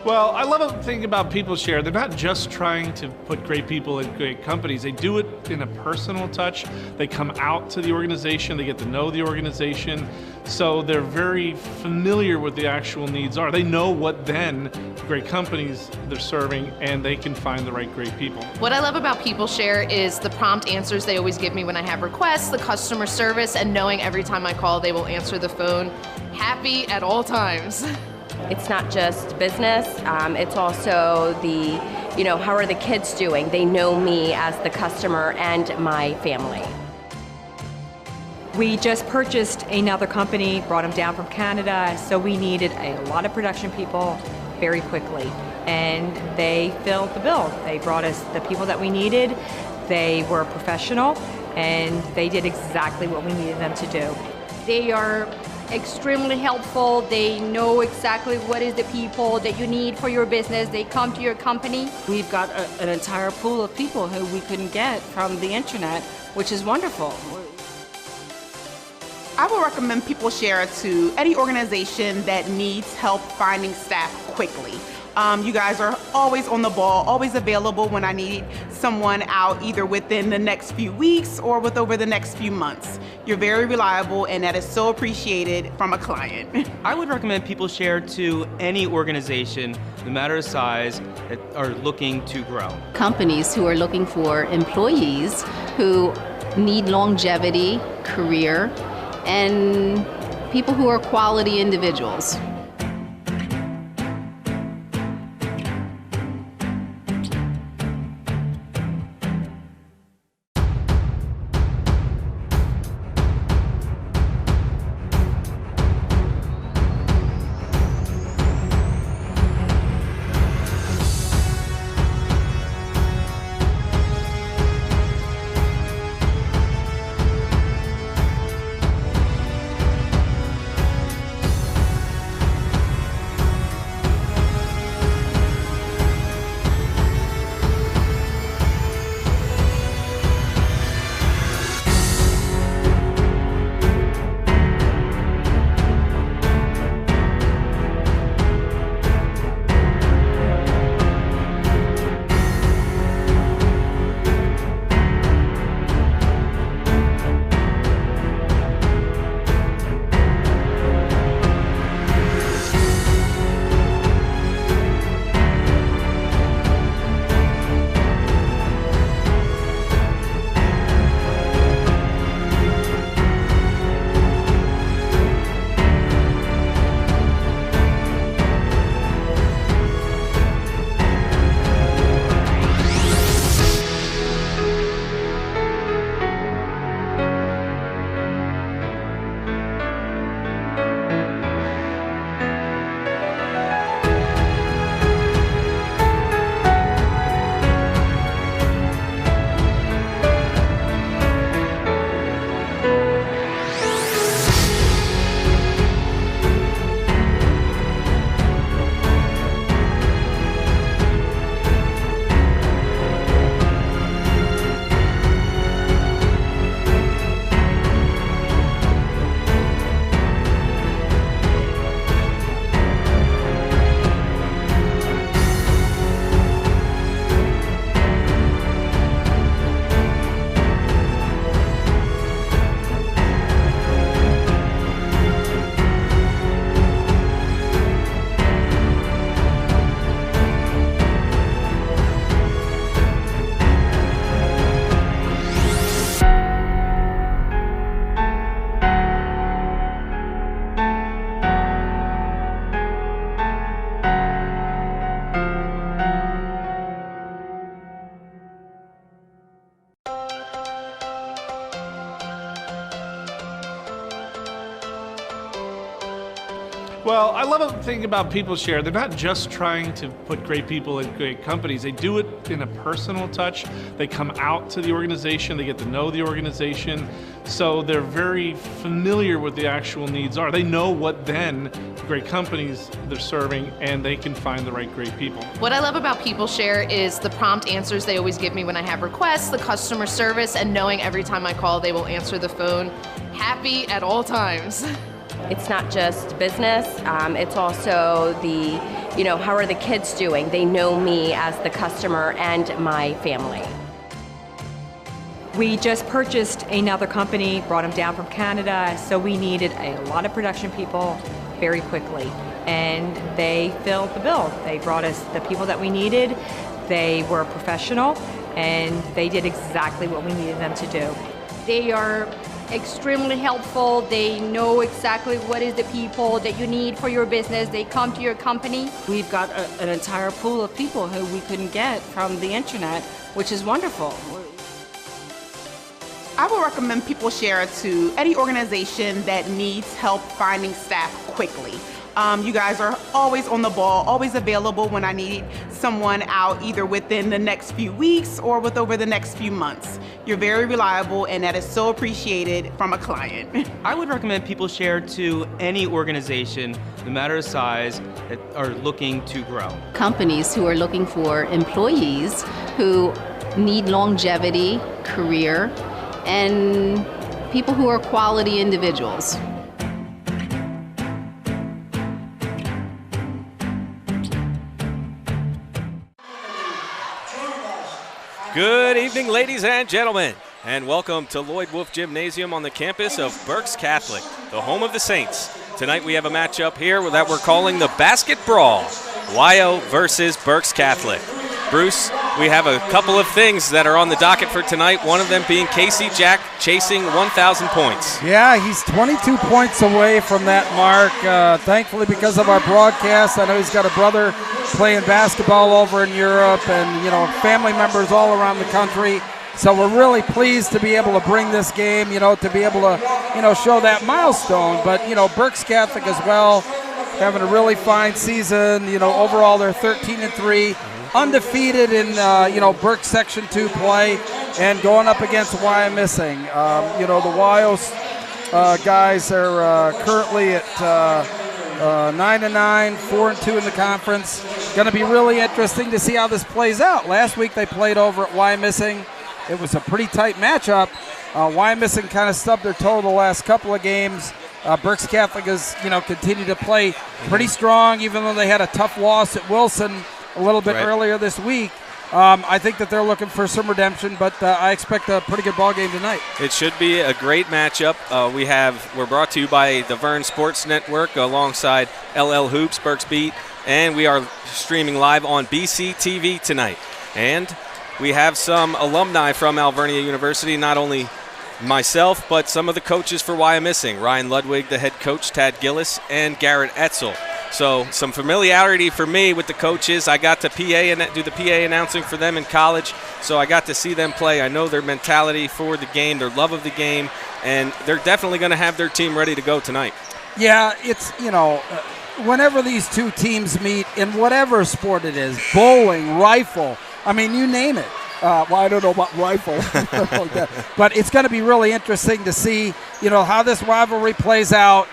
Well, I love the thing about People Share. They're not just trying to put great people in great companies. They do it in a personal touch. They come out to the organization. They get to know the organization. So they're very familiar with the actual needs are. They know what then great companies they're serving, and they can find the right great people. What I love about People Share is the prompt answers they always give me when I have requests, the customer service, and knowing every time I call they will answer the phone. Happy at all times. It's not just business, it's also how are the kids doing? They know me as the customer and my family. We just purchased another company, brought them down from Canada, so we needed a lot of production people very quickly. And they filled the bill. They brought us the people that we needed. They were professional, and they did exactly what we needed them to do. They are extremely helpful. They know exactly what is the people that you need for your business. They come to your company. We've got an entire pool of people who we couldn't get from the internet, which is wonderful. I would recommend People Share to any organization that needs help finding staff quickly. You guys are always on the ball, always available when I need someone out, either within the next few weeks or over the next few months. You're very reliable, and that is so appreciated from a client. I would recommend People Share to any organization, no matter the size, that are looking to grow. Companies who are looking for employees who need longevity, career, and people who are quality individuals. Well, I love the thing about People Share. They're not just trying to put great people in great companies. They do it in a personal touch. They come out to the organization. They get to know the organization. So they're very familiar with the actual needs are. They know what then great companies they're serving, and they can find the right great people. What I love about People Share is the prompt answers they always give me when I have requests, the customer service, and knowing every time I call they will answer the phone. happy at all times. It's not just business, it's also the, how are the kids doing? They know me as the customer and my family. We just purchased another company, brought them down from Canada, so we needed a lot of production people very quickly. And they filled the bill. They brought us the people that we needed. They were professional, and they did exactly what we needed them to do. They are extremely helpful. They know exactly what is the people that you need for your business. They come to your company. We've got an entire pool of people who we couldn't get from the internet, which is wonderful. I would recommend people share it to any organization that needs help finding staff quickly. You guys are always on the ball, always available when I need someone out either within the next few weeks or over the next few months. You're very reliable, and that is so appreciated from a client. I would recommend people share to any organization, no matter the size, that are looking to grow. Companies who are looking for employees who need longevity, career, and people who are quality individuals. Good evening, ladies and gentlemen, and welcome to Lloyd Wolf Gymnasium on the campus of Berks Catholic, the home of the Saints. Tonight we have a matchup here that we're calling the Basket Brawl, Wyo versus Berks Catholic. Bruce, we have a couple of things that are on the docket for tonight, one of them being Casey Jack chasing 1,000 points. Yeah, he's 22 points away from that mark. Thankfully, because of our broadcast, I know he's got a brother playing basketball over in Europe and, family members all around the country. So we're really pleased to be able to bring this game, to be able to, show that milestone. But, Berks Catholic as well, having a really fine season. Overall they're 13-3. Undefeated in, Berks Section 2 play and going up against Wyomissing. The Wyos guys are currently at 9-9, 4-2 in the conference. Going to be really interesting to see how this plays out. Last week they played over at Wyomissing. It was a pretty tight matchup. Wyomissing kind of stubbed their toe the last couple of games. Berks Catholic has, continued to play pretty strong, even though they had a tough loss at Wilson a little bit earlier this week. I think that they're looking for some redemption, but I expect a pretty good ball game tonight. It should be a great matchup. We're brought to you by the Vern Sports Network alongside LL Hoops, Berks Beat, and we are streaming live on BC TV tonight. And we have some alumni from Alvernia University, not only myself, but some of the coaches for Wyomissing, Ryan Ludwig, the head coach, Tad Gillis, and Garrett Etzel. So some familiarity for me with the coaches. I got to do the PA announcing for them in college, so I got to see them play. I know their mentality for the game, their love of the game, and they're definitely going to have their team ready to go tonight. Yeah, it's, whenever these two teams meet in whatever sport it is, bowling, rifle, I mean, you name it. Well, I don't know about rifle, but it's going to be really interesting to see, how this rivalry plays out.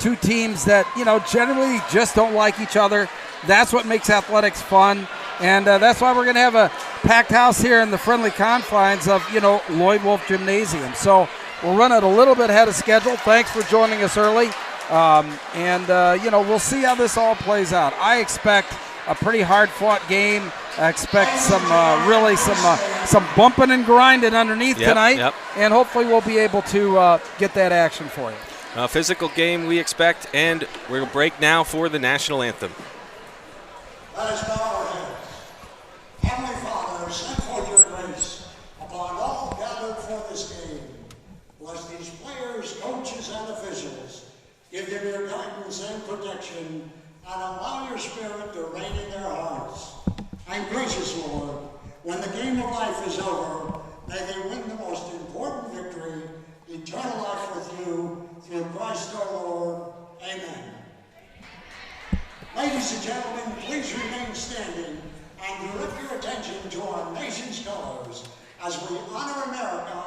Two teams that, generally just don't like each other. That's what makes athletics fun. And that's why we're going to have a packed house here in the friendly confines of, Lloyd Wolf Gymnasium. So we'll run it a little bit ahead of schedule. Thanks for joining us early. We'll see how this all plays out. I expect a pretty hard-fought game. I expect some bumping and grinding underneath tonight. And hopefully we'll be able to get that action for you. A physical game we expect, and we'll break now for the national anthem. Let us bow our heads. Heavenly Father, send forth your grace upon all gathered for this game. Bless these players, coaches, and officials. Give them your guidance and protection, and allow your spirit to reign in their hearts. And gracious Lord, when the game of life is over, may they win the most important victory, eternal life with you, through Christ our Lord. Amen. Ladies and gentlemen, please remain standing and direct your attention to our nation's colors as we honor America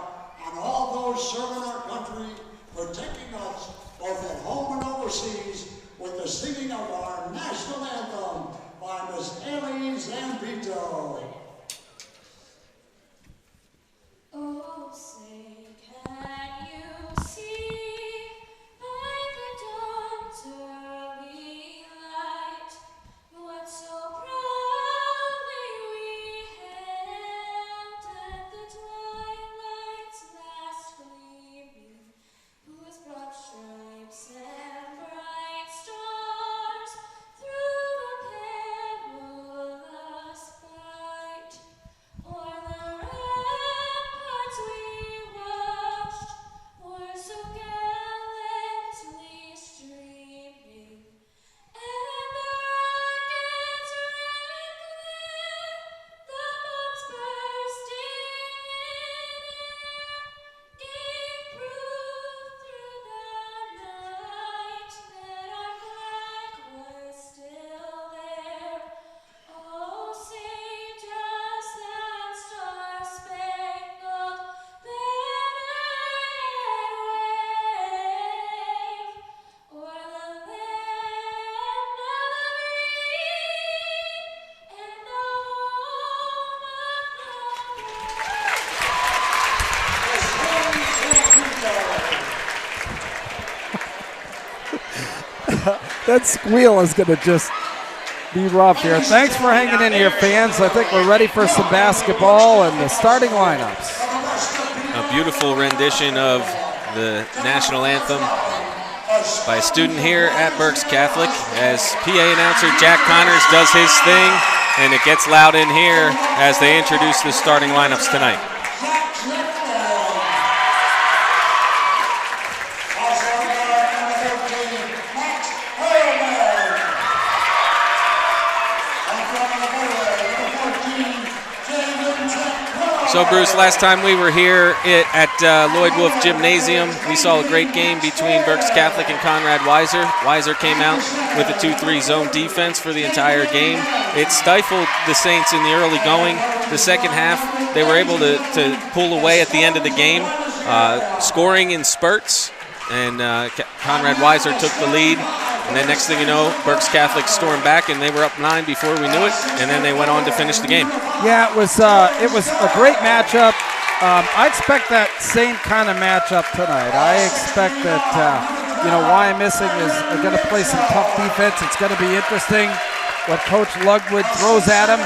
and all those serving our country, protecting us both at home and overseas with the singing of our national anthem by Miss Haley Zambito. Oh, say, can you see that squeal is going to just be rough here. Thanks for hanging in here, fans. I think we're ready for some basketball and the starting lineups. A beautiful rendition of the national anthem by a student here at Berks Catholic as PA announcer Jack Connors does his thing, and it gets loud in here as they introduce the starting lineups tonight. So, Bruce, last time we were here at Lloyd Wolf Gymnasium, we saw a great game between Berks Catholic and Conrad Weiser. Weiser came out with a 2-3 zone defense for the entire game. It stifled the Saints in the early going. The second half, they were able to pull away at the end of the game, scoring in spurts, and Conrad Weiser took the lead. And then next thing you know, Berks Catholic stormed back, and they were up 9 before we knew it, and then they went on to finish the game. Yeah, it was a great matchup. I expect that same kind of matchup tonight. I expect that, Wyomissing is going to play some tough defense. It's going to be interesting what Coach Lugwood throws at him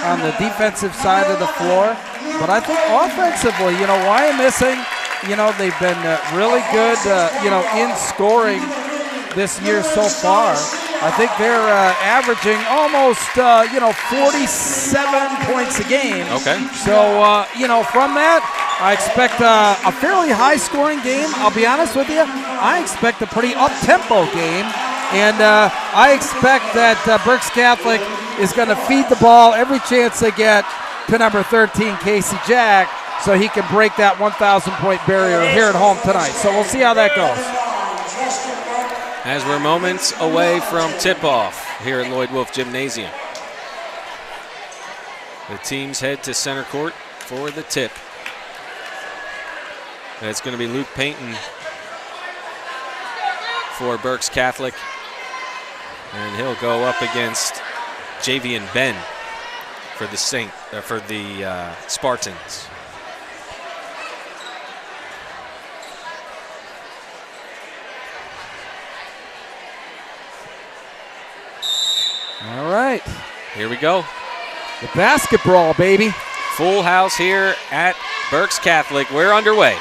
on the defensive side of the floor. But I think offensively, Wyomissing, they've been really good, in scoring this year so far. I think they're averaging almost, 47 points a game. Okay. So, from that, I expect a fairly high-scoring game. I'll be honest with you. I expect a pretty up-tempo game. And I expect that Berks Catholic is going to feed the ball every chance they get to number 13, Casey Jack, so he can break that 1,000-point barrier here at home tonight. So we'll see how that goes. As we're moments away from tip-off here at Lloyd Wolf Gymnasium. The teams head to center court for the tip. It's going to be Luke Payton for Berks Catholic, and he'll go up against Javian Ben for the Spartans. All right. Here we go. The basketball, baby. Full house here at Berks Catholic. We're underway.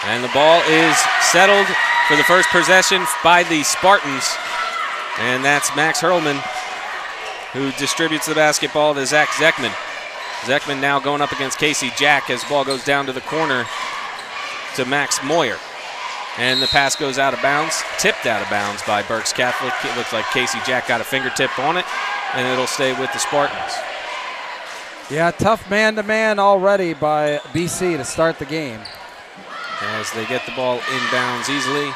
And the ball is settled for the first possession by the Spartans. And that's Max Hurlman who distributes the basketball to Zach Zeckman. Zeckman now going up against Casey Jack as the ball goes down to the corner to Max Moyer. And the pass goes out of bounds, tipped out of bounds by Berks Catholic. It looks like Casey Jack got a fingertip on it, and it'll stay with the Spartans. Yeah, tough man-to-man already by BC to start the game. As they get the ball inbounds easily,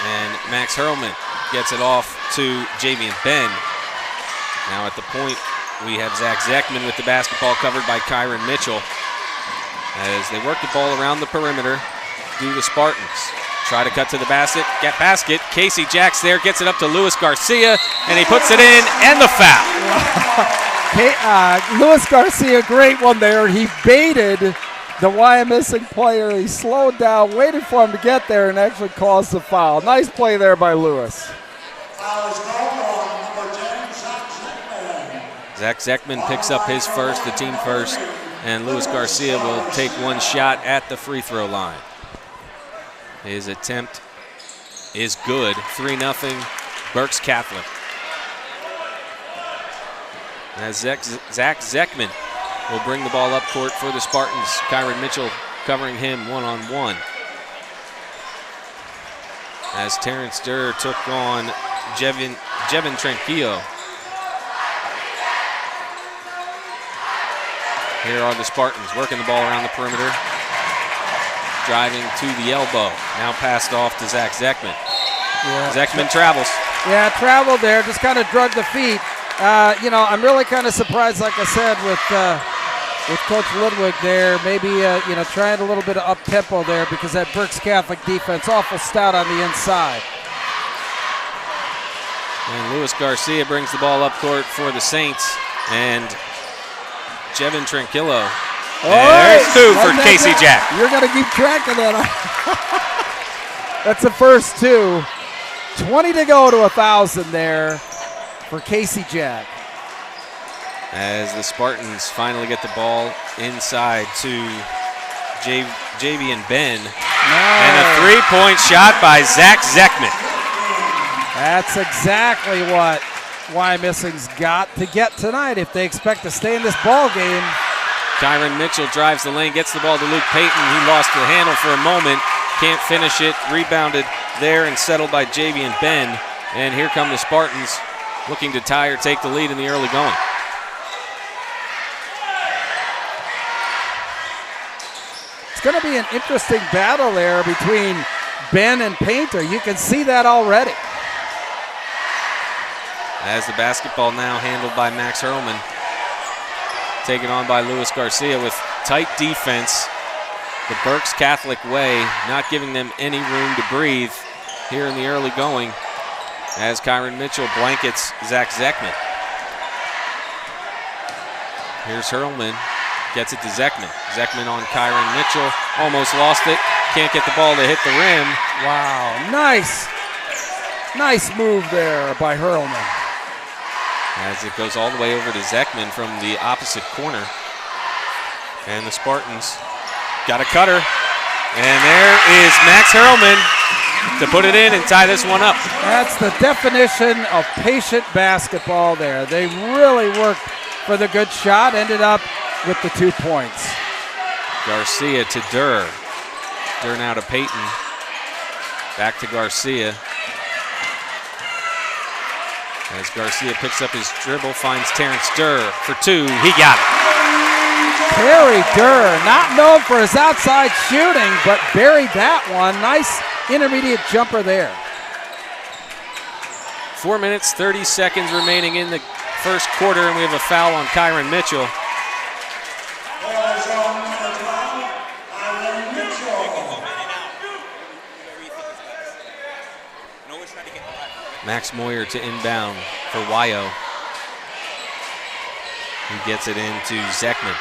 and Max Hurlman gets it off to Javian Ben. Now at the point, we have Zach Zeckman with the basketball covered by Kyron Mitchell. As they work the ball around the perimeter, do the Spartans. Try to cut to the basket. Casey Jack's there, gets it up to Luis Garcia, and he puts it in, and the foul. Luis Garcia, great one there. He baited the Wyomissing player. He slowed down, waited for him to get there, and actually caused the foul. Nice play there by Luis. Zach Zeckman picks up his first, the team first, and Luis Garcia will take one shot at the free throw line. His attempt is good. 3-0 Berks Catholic. As Zach Zeckman will bring the ball up court for the Spartans. Kyron Mitchell covering him one-on-one. As Terrence Durr took on Jevin Tranquillo. Here are the Spartans working the ball around the perimeter. Driving to the elbow. Now passed off to Zach Zeckman. Yeah. Zeckman travels. Yeah, traveled there. Just kind of drug the feet. I'm really kind of surprised, like I said, with Coach Ludwig there. Maybe, trying a little bit of up-tempo there because that Berks Catholic defense awful stout on the inside. And Luis Garcia brings the ball up court for the Saints. And Jevin Tranquillo. There's two for Casey Jack. You're going to keep track of that. That's the first two. 20 to go to 1,000 there for Casey Jack. As the Spartans finally get the ball inside to JV and Ben. And a three-point shot by Zach Zeckman. That's exactly what Wyomissing's got to get tonight if they expect to stay in this ball game. Kyron Mitchell drives the lane, gets the ball to Luke Payton. He lost the handle for a moment, can't finish it. Rebounded there and settled by JV and Ben. And here come the Spartans looking to tie or take the lead in the early going. It's going to be an interesting battle there between Ben and Painter. You can see that already. As the basketball now handled by Max Hurlman. Taken on by Luis Garcia with tight defense. The Berks Catholic way, not giving them any room to breathe here in the early going as Kyron Mitchell blankets Zach Zeckman. Here's Hurlman, gets it to Zeckman. Zeckman on Kyron Mitchell, almost lost it, can't get the ball to hit the rim. Wow, nice move there by Hurlman. As it goes all the way over to Zeckman from the opposite corner. And the Spartans got a cutter. And there is Max Hurlman to put it in and tie this one up. That's the definition of patient basketball there. They really worked for the good shot, ended up with the 2 points. Garcia to Durr. Durr now to Payton. Back to Garcia. As Garcia picks up his dribble, finds Terrence Durr for two. He got it. Terry Durr, not known for his outside shooting, but buried that one. Nice intermediate jumper there. 4 minutes, 30 seconds remaining in the first quarter, and we have a foul on Kyron Mitchell. Max Moyer to inbound for Wyo. He gets it into Zeckman.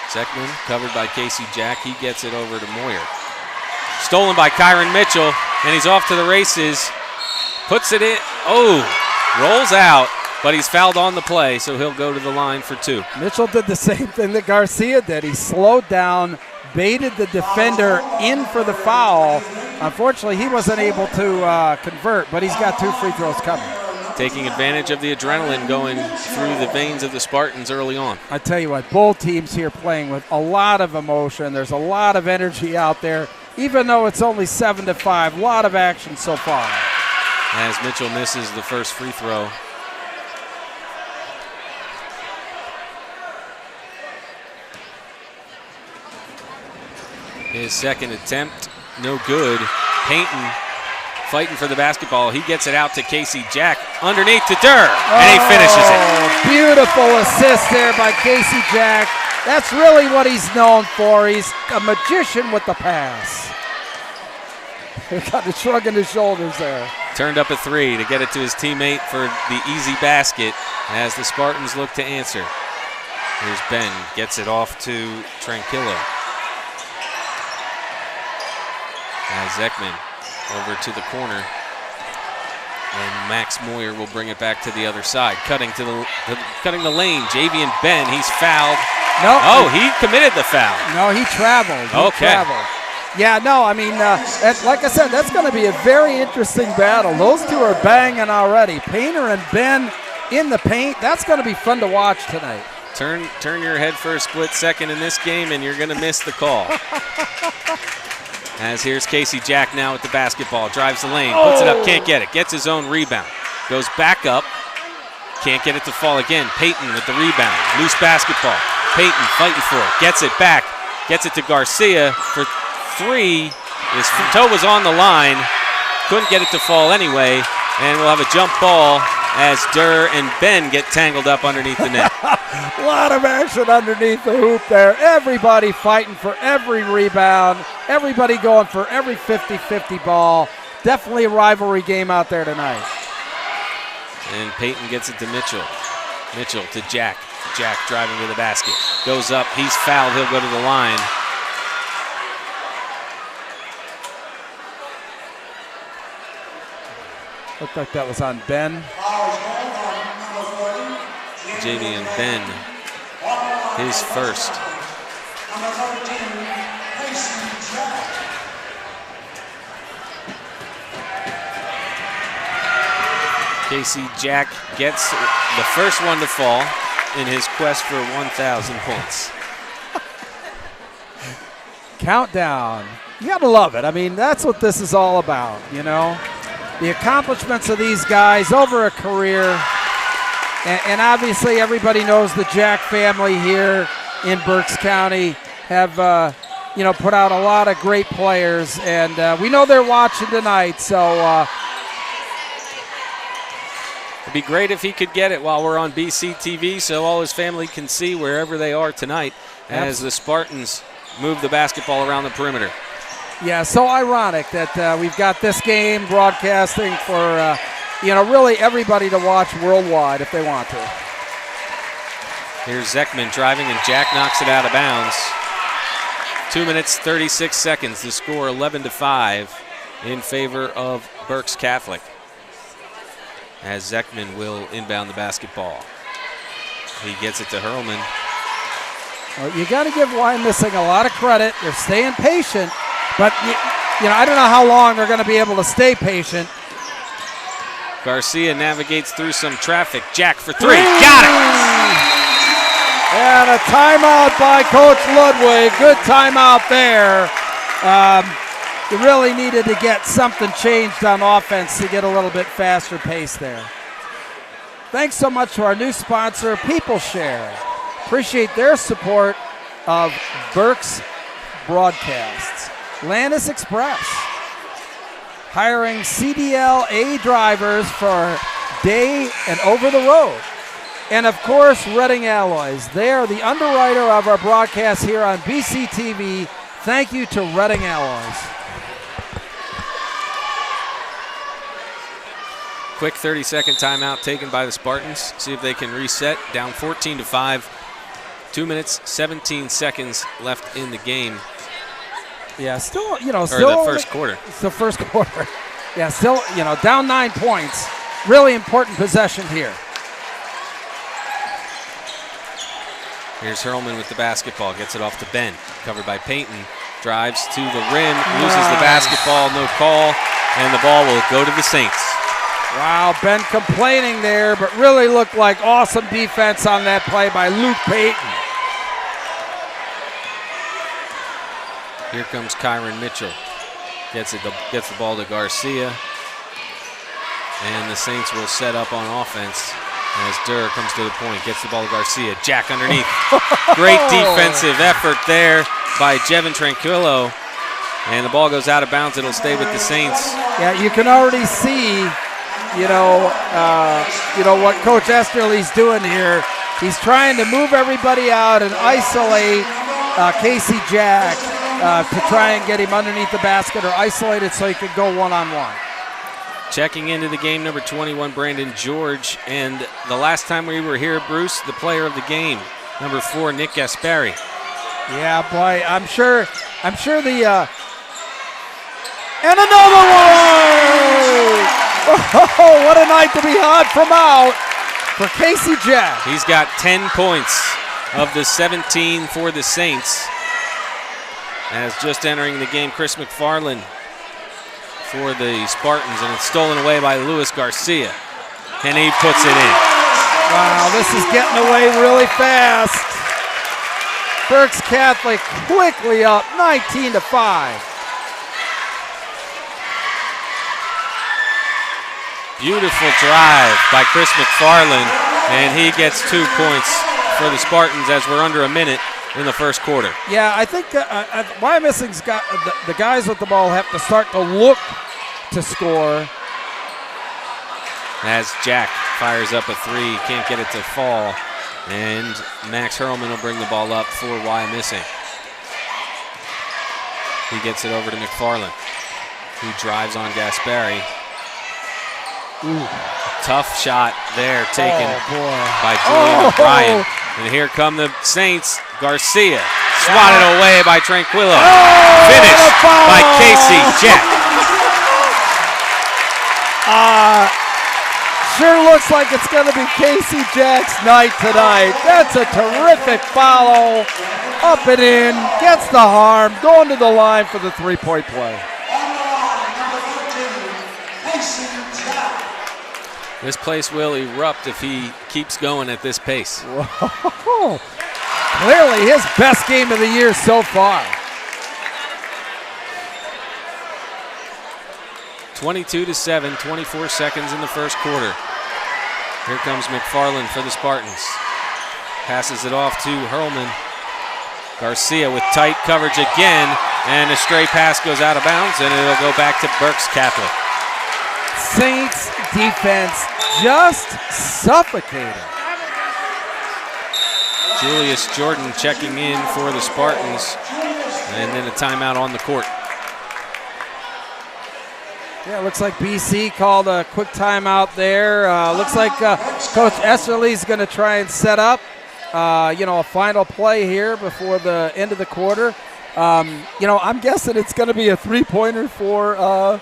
Zeckman covered by Casey Jack. He gets it over to Moyer. Stolen by Kyron Mitchell, and he's off to the races. Puts it in. Oh, rolls out, but he's fouled on the play, so he'll go to the line for two. Mitchell did the same thing that Garcia did. He slowed down, baited the defender in for the foul. Unfortunately, he wasn't able to convert, but he's got 2 free throws coming. Taking advantage of the adrenaline going through the veins of the Spartans early on. I tell you what, both teams here playing with a lot of emotion. There's a lot of energy out there. Even though it's only 7-5, a lot of action so far. As Mitchell misses the first free throw. His second attempt, no good. Payton fighting for the basketball. He gets it out to Casey Jack. Underneath to Durr, and he finishes it. Beautiful assist there by Casey Jack. That's really what he's known for. He's a magician with the pass. Got the shrug in his shoulders there. Turned up a three to get it to his teammate for the easy basket as the Spartans look to answer. Here's Ben, gets it off to Tranquillo. As Zeckman over to the corner. And Max Moyer will bring it back to the other side. Cutting the lane. JV and Ben, he's fouled. No. Oh, he committed the foul. No, he traveled. Okay. Traveled. Yeah, no, I mean, like I said, that's going to be a very interesting battle. Those two are banging already. Painter and Ben in the paint. That's going to be fun to watch tonight. Turn your head for a split second in this game, and you're going to miss the call. As here's Casey Jack now with the basketball. Drives the lane, puts it up, can't get it. Gets his own rebound. Goes back up, can't get it to fall again. Payton with the rebound. Loose basketball. Payton fighting for it. Gets it back. Gets it to Garcia for three. His toe was on the line. Couldn't get it to fall anyway. And we'll have a jump ball as Durr and Ben get tangled up underneath the net. A lot of action underneath the hoop there. Everybody fighting for every rebound. Everybody going for every 50-50 ball. Definitely a rivalry game out there tonight. And Payton gets it to Mitchell. Mitchell to Jack. Jack driving to the basket. Goes up. He's fouled. He'll go to the line. Looked like that was on Ben. Javian Ben, his first. Casey Jack gets the first one to fall in his quest for 1,000 points. Countdown. You got to love it. I mean, that's what this is all about, you know. The accomplishments of these guys over a career. And obviously everybody knows the Jack family here in Berks County have, put out a lot of great players. And we know they're watching tonight, so it'd be great if he could get it while we're on BC TV so all his family can see wherever they are tonight as the Spartans move the basketball around the perimeter. Yeah, so ironic that we've got this game broadcasting for, really everybody to watch worldwide if they want to. Here's Zekman driving, and Jack knocks it out of bounds. 2 minutes, 36 seconds. The score 11-5 in favor of Berks Catholic, as Zekman will inbound the basketball. He gets it to Hurlman. Well, you got to give Wyomissing a lot of credit. They're staying patient, but I don't know how long they're going to be able to stay patient. Garcia navigates through some traffic. Jack for three. Got it! And a timeout by Coach Ludwig. Good timeout there. You really needed to get something changed on offense to get a little bit faster pace there. Thanks so much to our new sponsor, PeopleShare. Appreciate their support of Berks Broadcasts. Landis Express, hiring CDL-A drivers for day and over the road. And of course, Redding Alloys. They are the underwriter of our broadcast here on BC TV. Thank you to Redding Alloys. Quick 30-second timeout taken by the Spartans. See if they can reset. Down 14-5. 2 minutes, 17 seconds left in the game. Yeah, still, or the first quarter. It's the first quarter. Yeah, still, down 9 points. Really important possession here. Here's Hurlman with the basketball. Gets it off to Ben. Covered by Payton. Drives to the rim. Loses the basketball. No call. And the ball will go to the Saints. Wow, Ben complaining there, but really looked like awesome defense on that play by Luke Payton. Here comes Kyron Mitchell. Gets the ball to Garcia. And the Saints will set up on offense as Durr comes to the point. Gets the ball to Garcia. Jack underneath. Great defensive effort there by Jevin Tranquillo. And the ball goes out of bounds. It'll stay with the Saints. Yeah, you can already see, what Coach Esterly's doing here. He's trying to move everybody out and isolate Casey Jack to try and get him underneath the basket or isolated so he could go one-on-one. Checking into the game, number 21, Brandon George. And the last time we were here, Bruce, the player of the game, number 4, Nick Gaspari. Yeah, boy, I'm sure the and another one! Oh, what a night to be hot from out for Casey Jack. He's got 10 points of the 17 for the Saints. As just entering the game, Chris McFarland for the Spartans, and it's stolen away by Luis Garcia. And he puts it in. Wow, this is getting away really fast. Berks Catholic quickly up 19-5. Beautiful drive by Chris McFarland, and he gets 2 points for the Spartans as we're under a minute in the first quarter. Yeah, I think Wyomissing's got the guys with the ball have to start to look to score. As Jack fires up a three, can't get it to fall, and Max Hurlman will bring the ball up for Wyomissing. He gets it over to McFarland, who drives on Gaspari. Ooh. Tough shot there taken by Julian O'Brien. And here come the Saints. Garcia swatted away by Tranquillo. Finished by Casey Jack. Sure looks like it's going to be Casey Jack's night tonight. That's a terrific follow. Up and in, gets the harm, going to the line for the three-point play. This place will erupt if he keeps going at this pace. Whoa. Clearly his best game of the year so far. 22-7, 24 seconds in the first quarter. Here comes McFarland for the Spartans. Passes it off to Hurlman. Garcia with tight coverage again, and a stray pass goes out of bounds, and it'll go back to Berks Catholic. Saints defense just suffocating. Julius Jordan checking in for the Spartans, and then a timeout on the court. Yeah, it looks like BC called a quick timeout there. Looks like Coach Esserly's going to try and set up, a final play here before the end of the quarter. I'm guessing it's going to be a three-pointer for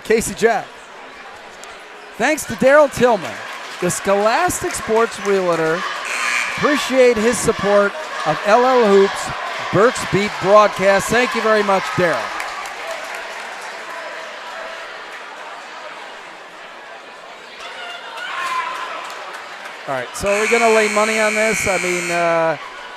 Casey Jack. Thanks to Daryl Tillman, the Scholastic Sports Realtor. Appreciate his support of LL Hoops Berks Beat broadcast. Thank you very much, Daryl. All right, so we're going to lay money on this. I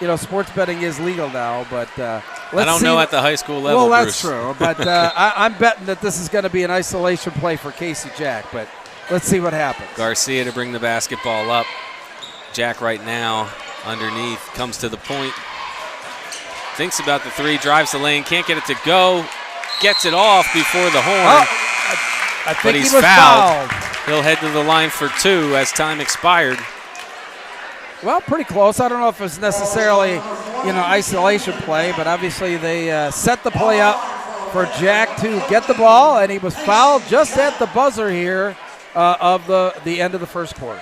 mean, sports betting is legal now, but let's I don't know at the high school level, Well, Bruce. that's true, but I'm betting that this is going to be an isolation play for Casey Jack, but let's see what happens. Garcia to bring the basketball up. Jack right now underneath, comes to the point. Thinks about the three, drives the lane, can't get it to go. Gets it off before the horn. I think but he's he was fouled. He'll head to the line for two as time expired. Well, pretty close. I don't know if it's necessarily, isolation play, but obviously they set the play up for Jack to get the ball, and he was fouled just at the buzzer here of the end of the first quarter.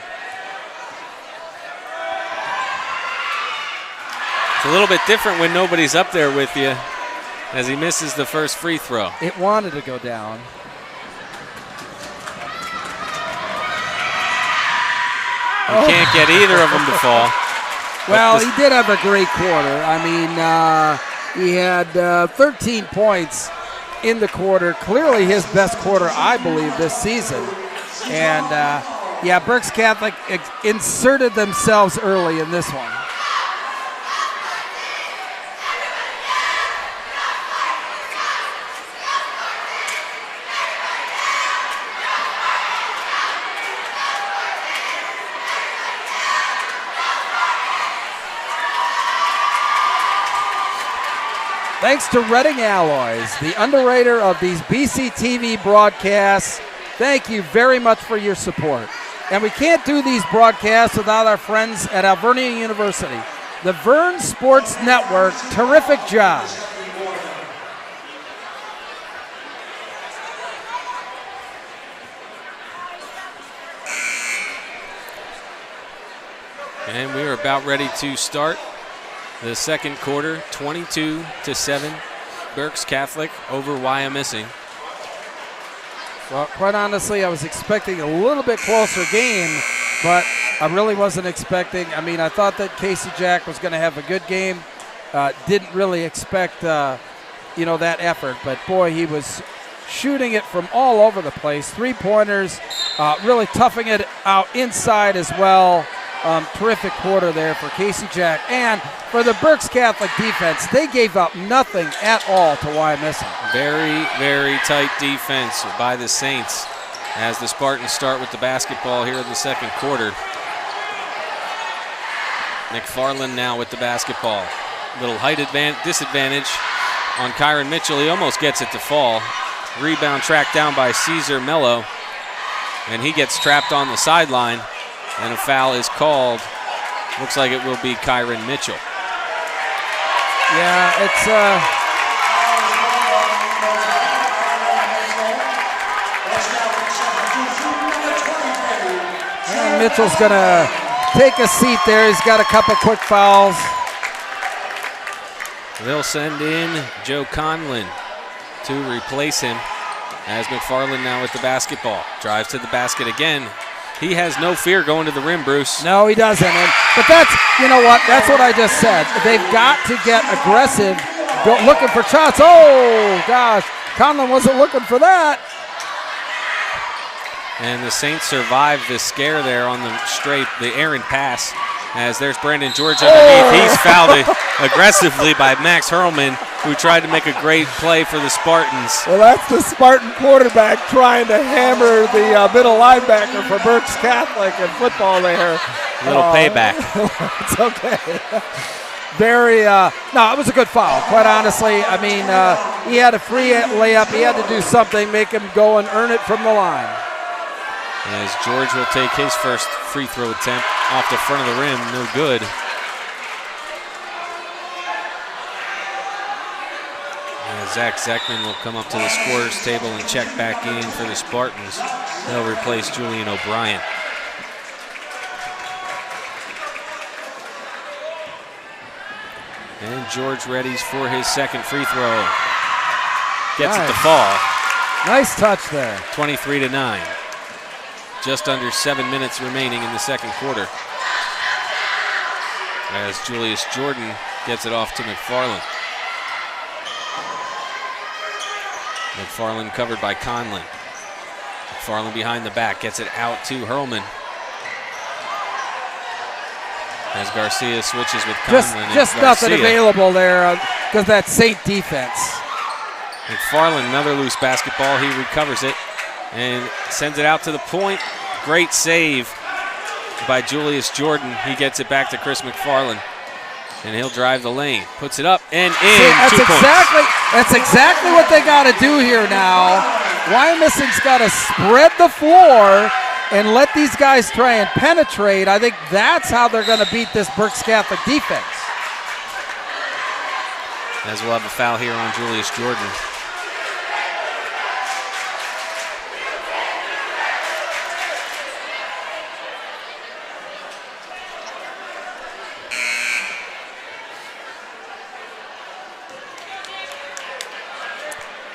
It's a little bit different when nobody's up there with you as he misses the first free throw. It wanted to go down. You can't get either of them to fall. Well, he did have a great quarter. I mean, he had 13 points in the quarter. Clearly his best quarter, I believe, this season. And, Berks Catholic inserted themselves early in this one. Thanks to Redding Alloys, the underwriter of these BCTV broadcasts. Thank you very much for your support. And we can't do these broadcasts without our friends at Alvernia University. The Vern Sports Network, terrific job. And we are about ready to start the second quarter, 22-7, Berks Catholic over Wyomissing. Well, quite honestly, I was expecting a little bit closer game, but I really wasn't expecting. I mean, I thought that Casey Jack was going to have a good game. Didn't really expect, that effort. But, boy, he was shooting it from all over the place. Three-pointers, really toughing it out inside as well. Terrific quarter there for Casey Jack. And for the Berks Catholic defense, they gave up nothing at all to Wyomissing. Very, very tight defense by the Saints as the Spartans start with the basketball here in the second quarter. McFarland now with the basketball. Little height disadvantage on Kyron Mitchell. He almost gets it to fall. Rebound tracked down by Caesar Mello. And he gets trapped on the sideline. And a foul is called. Looks like it will be Kyron Mitchell. Yeah, it's Mitchell's gonna take a seat there. He's got a couple quick fouls. They'll send in Joe Conlon to replace him. As McFarland now with the basketball. Drives to the basket again. He has no fear going to the rim, Bruce. No, he doesn't. But that's, you know what, that's what I just said. They've got to get aggressive, looking for shots. Oh, gosh. Conlon wasn't looking for that. And the Saints survived the scare there on the errant pass, as there's Brandon George underneath. He's fouled aggressively by Max Hurlman, who tried to make a great play for the Spartans. Well, that's the Spartan quarterback trying to hammer the middle linebacker for Berks Catholic in football there. Little payback. It's okay. No, it was a good foul, quite honestly. I mean, he had a free layup. He had to do something, make him go and earn it from the line. As George will take his first free throw attempt off the front of the rim, no good. Zach Zeckman will come up to the scorer's table and check back in for the Spartans. He'll replace Julian O'Brien. And George readies for his second free throw. Gets it to fall. Nice touch there. 23-9. Just under 7 minutes remaining in the second quarter. As Julius Jordan gets it off to McFarland. McFarland covered by Conlon. McFarland behind the back, gets it out to Hurlman. As Garcia switches with Conlon. Just nothing available there because that Saint defense. McFarland, another loose basketball. He recovers it and sends it out to the point. Great save by Julius Jordan. He gets it back to Chris McFarland, and he'll drive the lane. Puts it up and in. That's exactly what they got to do here now. Wyomissing's got to spread the floor and let these guys try and penetrate. I think that's how they're going to beat this Berks Catholic defense. As we'll have a foul here on Julius Jordan.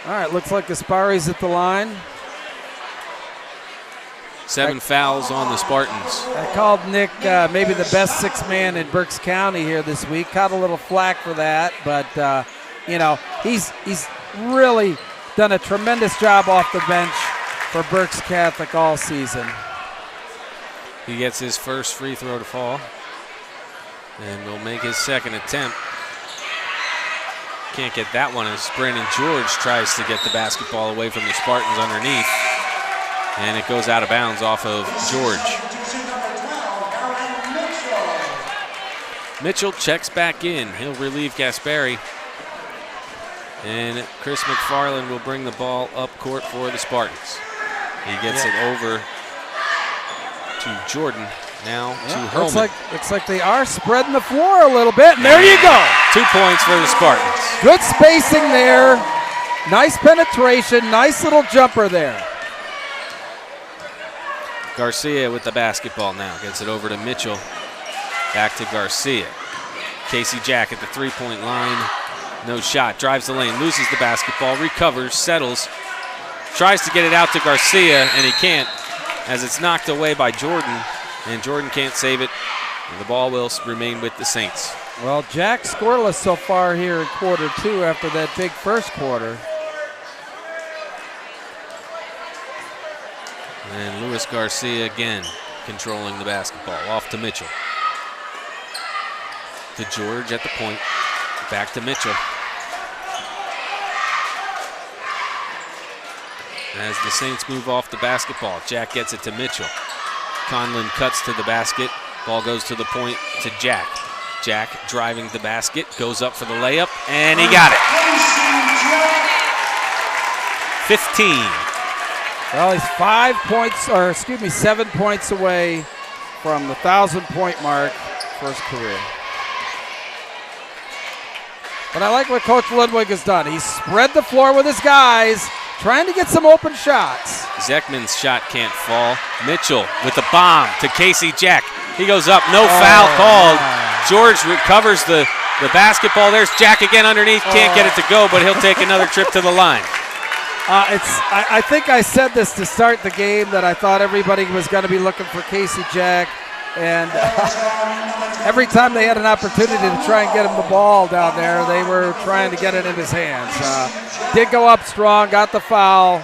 All right, looks like Gaspari's at the line. 7 fouls on the Spartans. I called Nick maybe the best 6th man in Berks County here this week. Caught a little flack for that, but you know, he's really done a tremendous job off the bench for Berks Catholic all season. He gets his first free throw to fall, and will make his second attempt. Can't get that one as Brandon George tries to get the basketball away from the Spartans underneath. And it goes out of bounds off of George. Mitchell checks back in. He'll relieve Gaspari. And Chris McFarland will bring the ball up court for the Spartans. He gets it over to Jordan. Now to Hurlman. Looks like they are spreading the floor a little bit. And there you go. 2 points for the Spartans. Good spacing there. Nice penetration. Nice little jumper there. Garcia with the basketball now. Gets it over to Mitchell. Back to Garcia. Casey Jack at the three-point line. No shot. Drives the lane. Loses the basketball. Recovers. Settles. Tries to get it out to Garcia, and he can't, as it's knocked away by Jordan. And Jordan can't save it. And the ball will remain with the Saints. Well, Jack scoreless so far here in quarter 2 after that big first quarter. And Luis Garcia again controlling the basketball. Off to Mitchell. To George at the point. Back to Mitchell. As the Saints move off the basketball, Jack gets it to Mitchell. Conlon cuts to the basket. Ball goes to the point to Jack. Jack driving the basket, goes up for the layup, and he got it. 15. Well, he's 7 points away from the 1,000-point mark for his career. But I like what Coach Ludwig has done. He's spread the floor with his guys, trying to get some open shots. Zeckman's shot can't fall. Mitchell with the bomb to Casey Jack. He goes up, no foul called. George recovers the basketball. There's Jack again underneath. Can't get it to go, but he'll take another trip to the line. I think I said this to start the game that I thought everybody was going to be looking for Casey Jack, and every time they had an opportunity to try and get him the ball down there, they were trying to get it in his hands. Did go up strong, got the foul,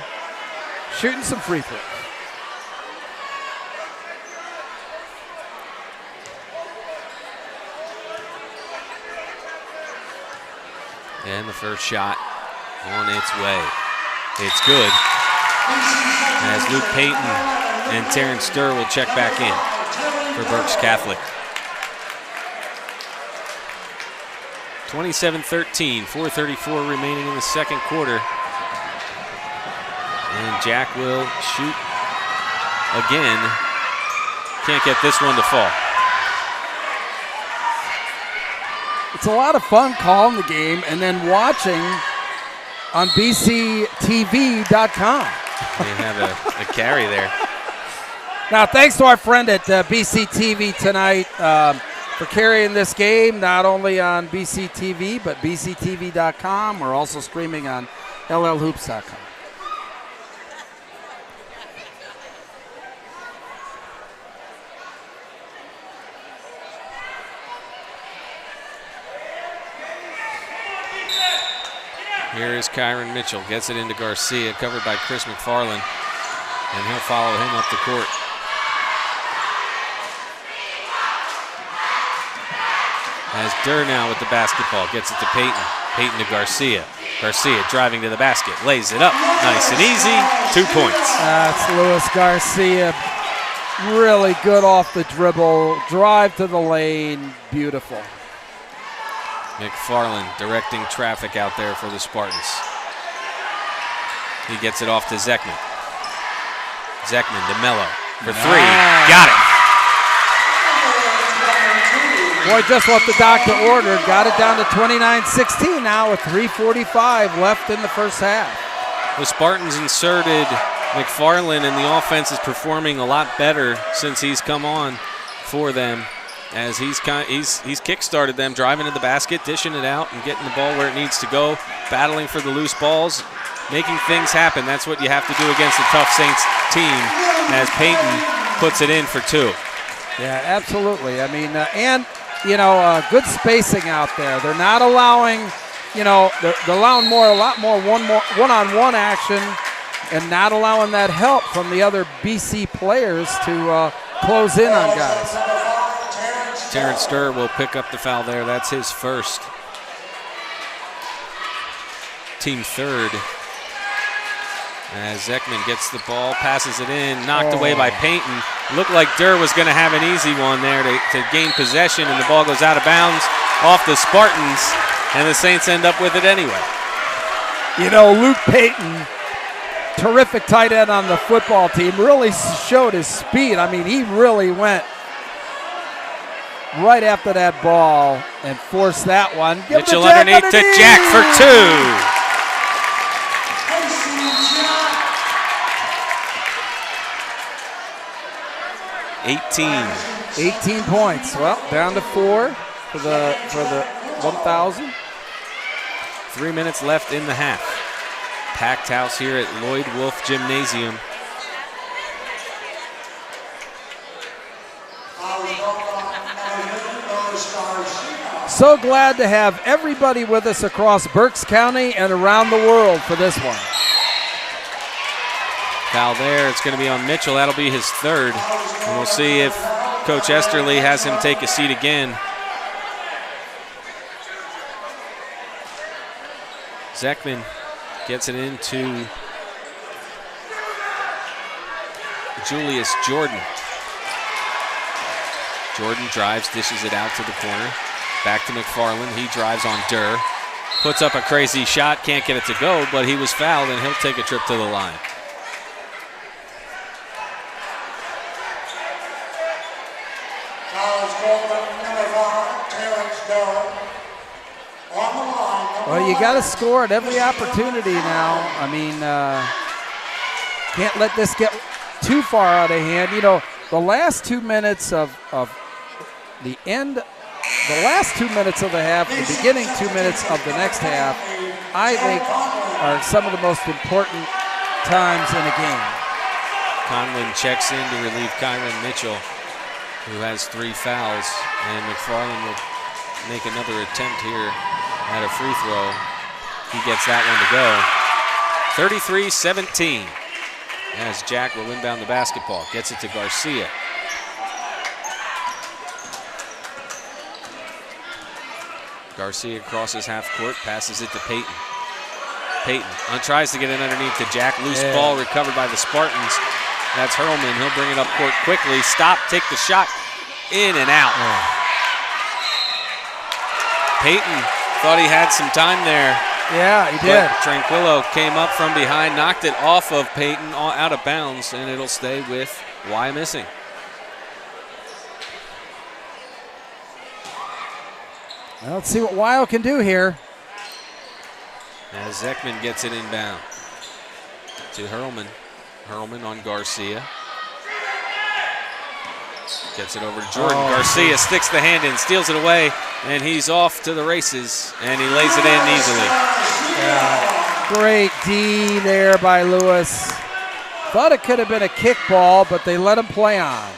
shooting some free throws. And the first shot on its way. It's good. As Luke Payton and Terrence Durr will check back in for Berks Catholic. 27-13, 4:34 remaining in the second quarter. And Jack will shoot again. Can't get this one to fall. It's a lot of fun calling the game and then watching on bctv.com. They have a carry there. Now, thanks to our friend at BCTV tonight for carrying this game, not only on BCTV, but bctv.com. We're also streaming on llhoops.com. Here is Kyron Mitchell, gets it into Garcia, covered by Chris McFarland, and he'll follow him up the court. As Durr now with the basketball, gets it to Payton. Payton to Garcia. Garcia driving to the basket, lays it up, nice and easy, 2 points. That's Luis Garcia, really good off the dribble, drive to the lane, beautiful. McFarland directing traffic out there for the Spartans. He gets it off to Zekman. Zekman to Mello for three. Got it. Boy, just what the doctor ordered. Got it down to 29-16 now with 3:45 left in the first half. The Spartans inserted McFarland, and the offense is performing a lot better since he's come on for them. As he's kick-started them, driving to the basket, dishing it out, and getting the ball where it needs to go, battling for the loose balls, making things happen. That's what you have to do against a tough Saints team, as Payton puts it in for two. Yeah, absolutely. I mean, good spacing out there. They're not allowing, they're allowing a lot more one-on-one action, and not allowing that help from the other BC players to close in on guys. Terrence Durr will pick up the foul there. That's his first. Team third. As Zekman gets the ball, passes it in, knocked away by Payton. Looked like Durr was going to have an easy one there to gain possession, and the ball goes out of bounds off the Spartans, and the Saints end up with it anyway. Luke Payton, terrific tight end on the football team, really showed his speed. I mean, he really went right after that ball and forced that one. Mitchell underneath to Jack for two. $18 points. Well, down to 4 for the 1,000. 3 minutes left in the half. Packed house here at Lloyd Wolf Gymnasium. So glad to have everybody with us across Berks County and around the world for this one. Foul there. It's going to be on Mitchell. That'll be his third. And we'll see if Coach Esterly has him take a seat again. Zekman gets it into Julius Jordan. Jordan drives, dishes it out to the corner. Back to McFarland. He drives on Durr. Puts up a crazy shot. Can't get it to go, but he was fouled, and he'll take a trip to the line. Well, you got to score at every opportunity now. I mean, can't let this get too far out of hand. The last 2 minutes of the last 2 minutes of the half, the beginning 2 minutes of the next half I think, are some of the most important times in a game. Conlon checks in to relieve Kyron Mitchell, who has 3 fouls, and McFarland will make another attempt here at a free throw. He gets that one to go. 33-17 as Jack will inbound the basketball. Gets it to Garcia. Garcia crosses half court, passes it to Payton. Payton tries to get it underneath to Jack. Loose ball recovered by the Spartans. That's Hurlman. He'll bring it up court quickly. Stop, take the shot, in and out. Payton thought he had some time there. Yeah, he did. But Tranquillo came up from behind, knocked it off of Payton, out of bounds, and it'll stay with Wyomissing. Well, let's see what Weil can do here. As Zekman gets it inbound to Hurlman. Hurlman on Garcia. Gets it over to Jordan. Garcia sticks the hand in, steals it away, and he's off to the races, and he lays it in easily. Yeah, great D there by Lewis. Thought it could have been a kickball, but they let him play on.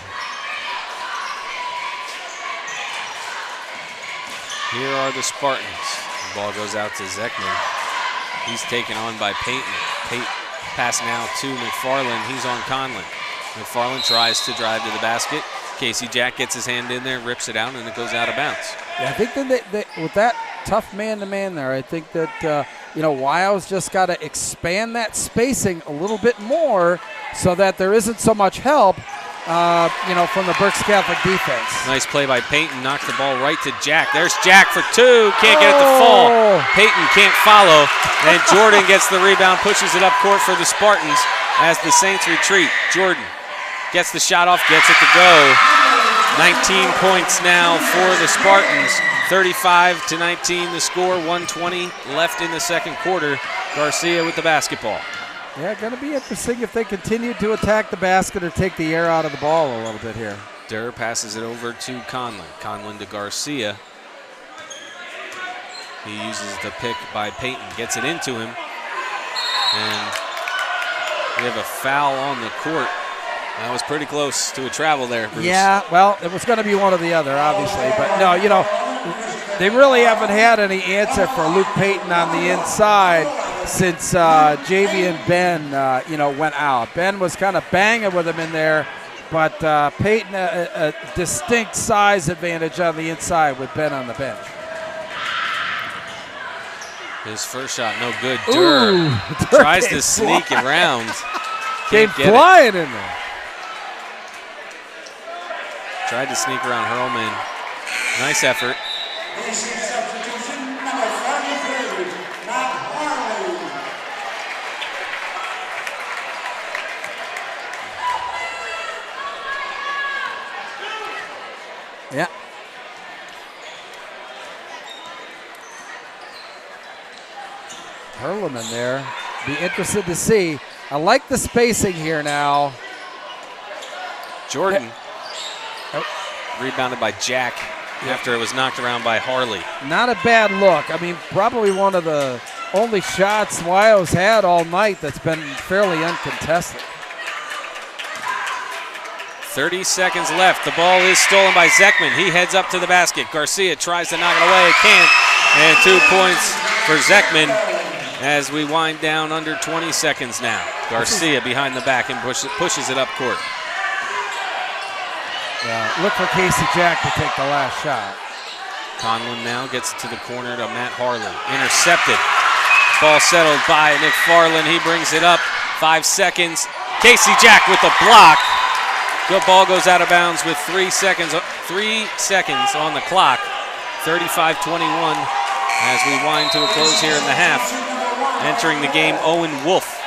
Here are the Spartans. The ball goes out to Zekman. He's taken on by Payton. Payton pass now to McFarland. He's on Conlon. McFarland tries to drive to the basket. Casey Jack gets his hand in there, rips it out, and it goes out of bounds. Yeah, I think that with that tough man-to-man there, I think that, Wiles just got to expand that spacing a little bit more so that there isn't so much help, from the Berks Catholic defense. Nice play by Payton, knocks the ball right to Jack. There's Jack for 2, can't get it to fall. Payton can't follow, and Jordan gets the rebound, pushes it up court for the Spartans as the Saints retreat. Jordan gets the shot off, gets it to go. 19 points now for the Spartans. 35-19 the score, 1:20 left in the second quarter. Garcia with the basketball. Yeah, going to be interesting if they continue to attack the basket or take the air out of the ball a little bit here. Durr passes it over to Conlon. Conlon to Garcia. He uses the pick by Payton, gets it into him. And we have a foul on the court. That was pretty close to a travel there, Bruce. Yeah, well, it was going to be one or the other, obviously. But no, they really haven't had any answer for Luke Payton on the inside since Javian Ben, went out. Ben was kind of banging with him in there, but Payton a distinct size advantage on the inside with Ben on the bench. His first shot, no good. Durr tries to sneak around. Came flying in there. Tried to sneak around Hurlman. Nice effort. Substitution number 33, Matt Harley. Yeah. Hurlman there. Be interested to see. I like the spacing here now. Jordan. Rebounded by Jack after it was knocked around by Harley. Not a bad look. I mean, probably one of the only shots Wiles had all night that's been fairly uncontested. 30 seconds left. The ball is stolen by Zekman. He heads up to the basket. Garcia tries to knock it away. Can't. And 2 points for Zekman as we wind down under 20 seconds now. Garcia behind the back and pushes it up court. Look for Casey Jack to take the last shot. Conlon now gets it to the corner to Matt Harley. Intercepted. Ball settled by McFarland. He brings it up. 5 seconds. Casey Jack with the block. Good ball goes out of bounds with 3 seconds on the clock. 35-21 as we wind to a close here in the half. Entering the game, Owen Wolf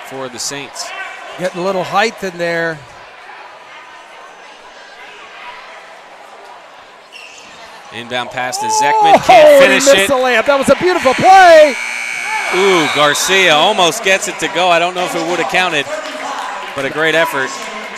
for the Saints. Getting a little height in there. Inbound pass to Zekman, can't finish he missed it. The layup. That was a beautiful play. Ooh, Garcia almost gets it to go. I don't know if it would have counted, but a great effort.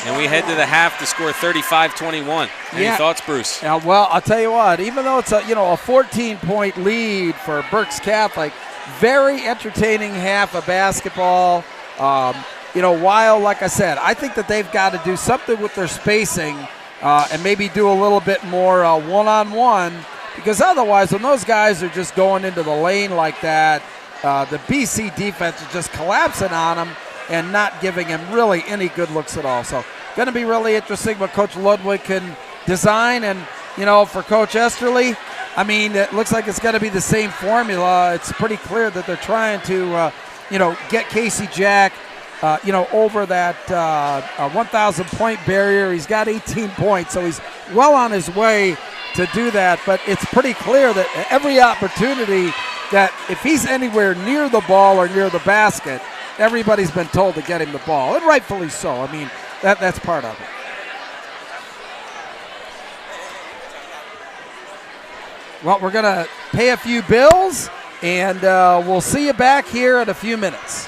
And we head to the half to score 35-21. Any thoughts, Bruce? Yeah, well, I'll tell you what. Even though it's a 14-point lead for Berks Catholic, very entertaining half of basketball. While, like I said, I think that they've got to do something with their spacing and maybe do a little bit more one-on-one, because otherwise, when those guys are just going into the lane like that, the BC defense is just collapsing on them and not giving him really any good looks at all. So going to be really interesting what Coach Ludwig can design. And, for Coach Esterly, I mean, it looks like it's going to be the same formula. It's pretty clear that they're trying to, get Casey Jack, over that 1,000-point barrier. He's got 18 points, so he's well on his way to do that. But it's pretty clear that every opportunity that if he's anywhere near the ball or near the basket, everybody's been told to get him the ball, and rightfully so. I mean, that's part of it. Well, we're going to pay a few bills, and we'll see you back here in a few minutes.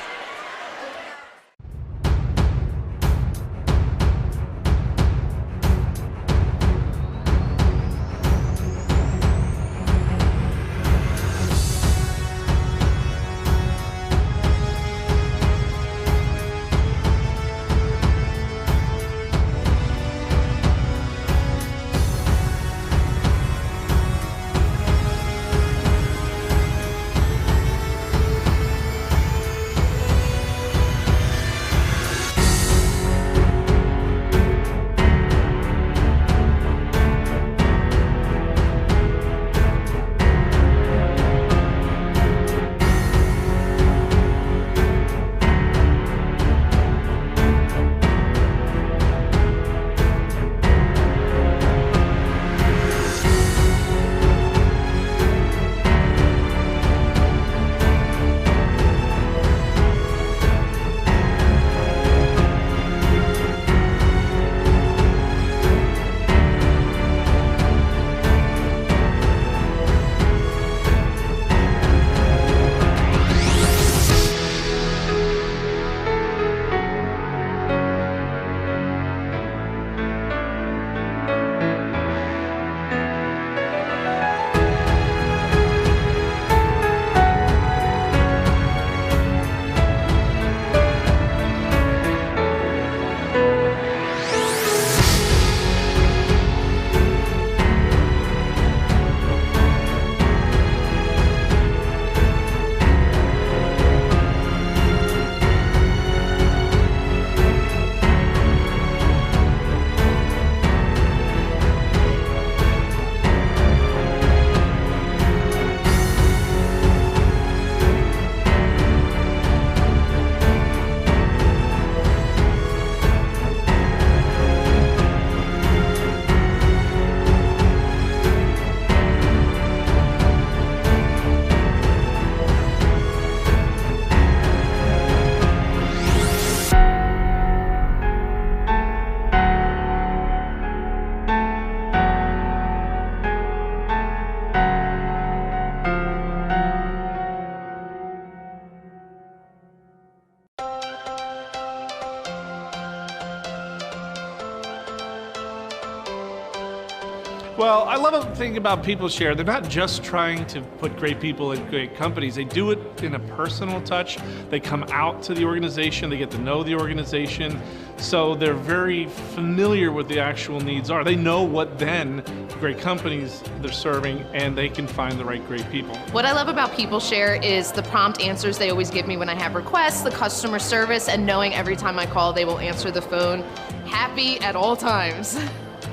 Well, I love the thing about People Share. They're not just trying to put great people in great companies. They do it in a personal touch. They come out to the organization. They get to know the organization. So they're very familiar with the actual needs are. They know what then great companies they're serving, and they can find the right great people. What I love about People Share is the prompt answers they always give me when I have requests, the customer service, and knowing every time I call they will answer the phone, happy at all times.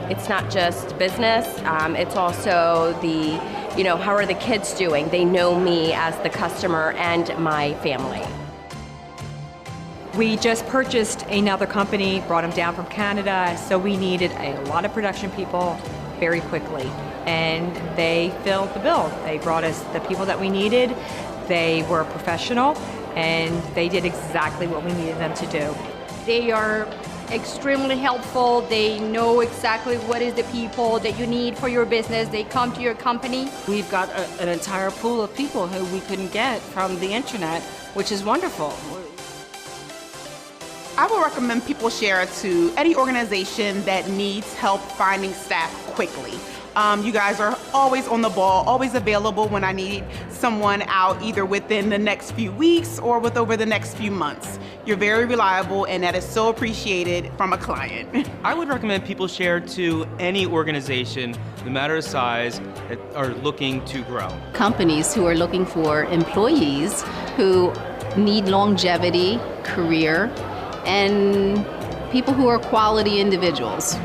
It's not just business, it's also the, how are the kids doing? They know me as the customer and my family. We just purchased another company, brought them down from Canada, so we needed a lot of production people very quickly. And they filled the bill. They brought us the people that we needed. They were professional, and they did exactly what we needed them to do. They are extremely helpful. They know exactly what is the people that you need for your business. They come to your company. We've got an entire pool of people who we couldn't get from the internet, which is wonderful. I would recommend people share it to any organization that needs help finding staff quickly. You guys are always on the ball, always available when I need someone out either within the next few weeks or over the next few months. You're very reliable, and that is so appreciated from a client. I would recommend people share to any organization, no matter the size, that are looking to grow. Companies who are looking for employees who need longevity, career, and people who are quality individuals.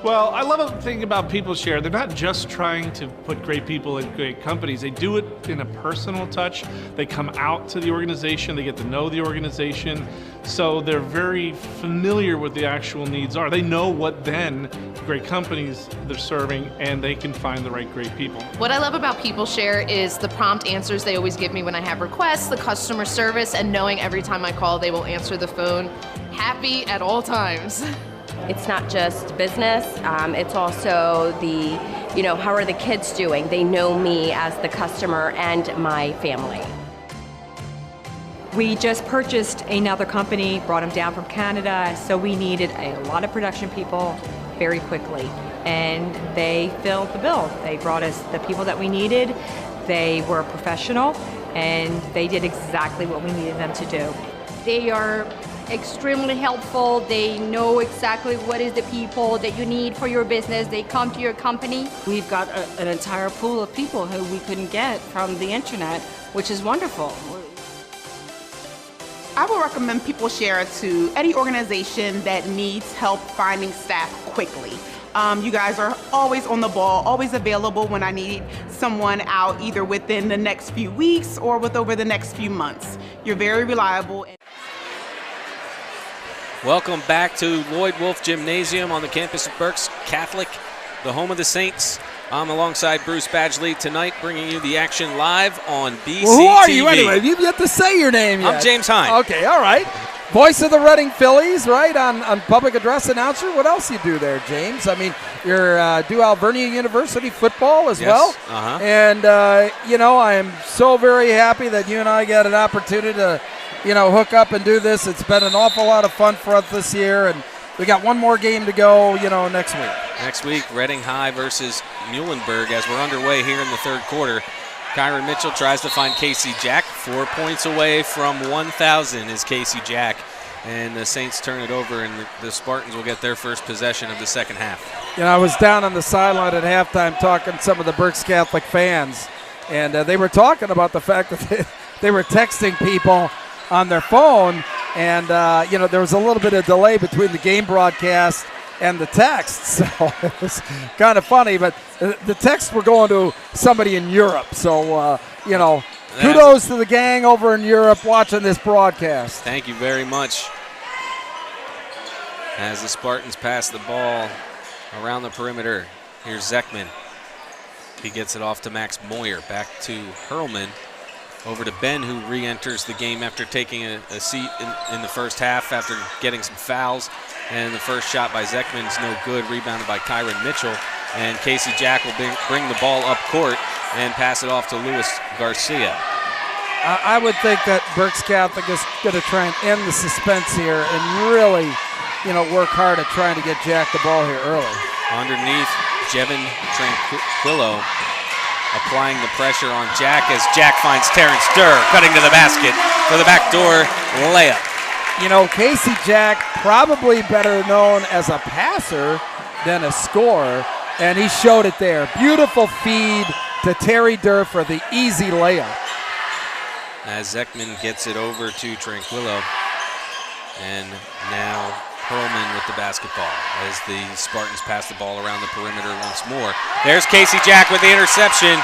Well, I love the thing about people share. They're not just trying to put great people in great companies. They do it in a personal touch. They come out to the organization. They get to know the organization. So they're very familiar with the actual needs are. They know what then great companies they're serving, and they can find the right great people. What I love about people share is the prompt answers they always give me when I have requests, the customer service, and knowing every time I call they will answer the phone happy at all times. It's not just business, it's also the, how are the kids doing? They know me as the customer and my family. We just purchased another company, brought them down from Canada, so we needed a lot of production people very quickly. And they filled the bill. They brought us the people that we needed. They were professional, and they did exactly what we needed them to do. They are extremely helpful. They know exactly what is the people that you need for your business. They come to your company. We've got an entire pool of people who we couldn't get from the internet, which is wonderful. I would recommend people share it to any organization that needs help finding staff quickly. You guys are always on the ball, always available when I need someone out either within the next few weeks or over the next few months. You're very reliable. Welcome back to Lloyd Wolf Gymnasium on the campus of Berks Catholic, the home of the Saints. I'm alongside Bruce Badgley tonight, bringing you the action live on BC Well, who are TV. you anyway? You've yet to say your name yet. I'm James Hine. Okay, all right. voice of the Reading Phillies, right, on public address announcer. What else you do there, James? I mean, you're do Alvernia University football as well. Uh-huh. And, I am so very happy that you and I got an opportunity to, hook up and do this. It's been an awful lot of fun for us this year, and we got one more game to go, next week. Next week, Reading High versus Muhlenberg as we're underway here in the third quarter. Kyron Mitchell tries to find Casey Jack. 4 points away from 1,000 is Casey Jack. And the Saints turn it over, and the Spartans will get their first possession of the second half. I was down on the sideline at halftime talking to some of the Berks Catholic fans, and they were talking about the fact that they were texting people on their phone, and, there was a little bit of delay between the game broadcast and the text, so it was kind of funny. But the texts were going to somebody in Europe, so, kudos to the gang over in Europe watching this broadcast. Thank you very much. As the Spartans pass the ball around the perimeter, here's Zekman. He gets it off to Max Moyer, back to Hurlman. Over to Ben, who re-enters the game after taking a seat in the first half after getting some fouls. And the first shot by Zekman's no good, rebounded by Kyron Mitchell. And Casey Jack will bring the ball up court and pass it off to Luis Garcia. I would think that Berks Catholic is going to try and end the suspense here and really, work hard at trying to get Jack the ball here early. Underneath, Jevin Tranquillo applying the pressure on Jack as Jack finds Terrence Durr cutting to the basket for the backdoor layup. Casey Jack, probably better known as a passer than a scorer, and he showed it there. Beautiful feed to Terry Durr for the easy layup. As Zekman gets it over to Tranquillo, and now Hurlman with the basketball as the Spartans pass the ball around the perimeter once more. There's Casey Jack with the interception,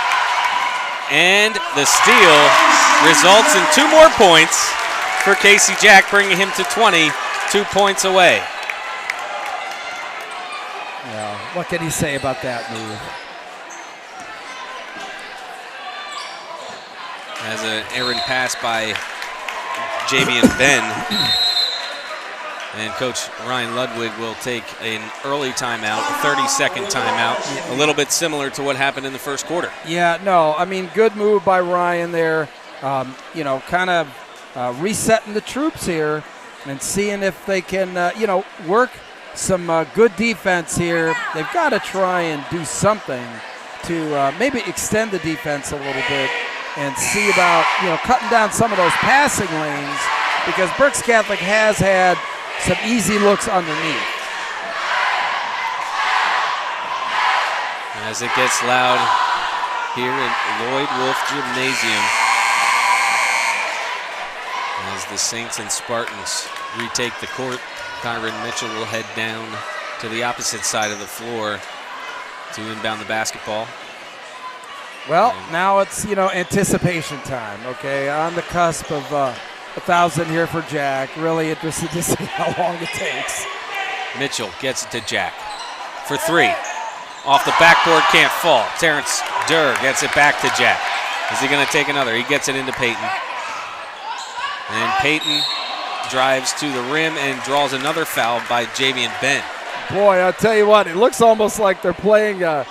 and the steal results in 2 more points for Casey Jack, bringing him to 20, 2 points away. Yeah, what can he say about that move? As an errant pass by Javian Ben. And Coach Ryan Ludwig will take an early timeout, a 30-second timeout, a little bit similar to what happened in the first quarter. Yeah, no, good move by Ryan there. Kind of resetting the troops here and seeing if they can, work some good defense here. They've got to try and do something to maybe extend the defense a little bit and see about, cutting down some of those passing lanes, because Berks Catholic has had some easy looks underneath. As it gets loud here at Lloyd Wolf Gymnasium, as the Saints and Spartans retake the court, Kyron Mitchell will head down to the opposite side of the floor to inbound the basketball. Well, now it's, anticipation time, okay? On the cusp of 1,000 here for Jack. Really interested to see how long it takes. Mitchell gets it to Jack for 3. Off the backboard, can't fall. Terrence Durr gets it back to Jack. Is he going to take another? He gets it into Peyton. And Peyton drives to the rim and draws another foul by Javian Ben. Boy, I'll tell you what, it looks almost like they're playing a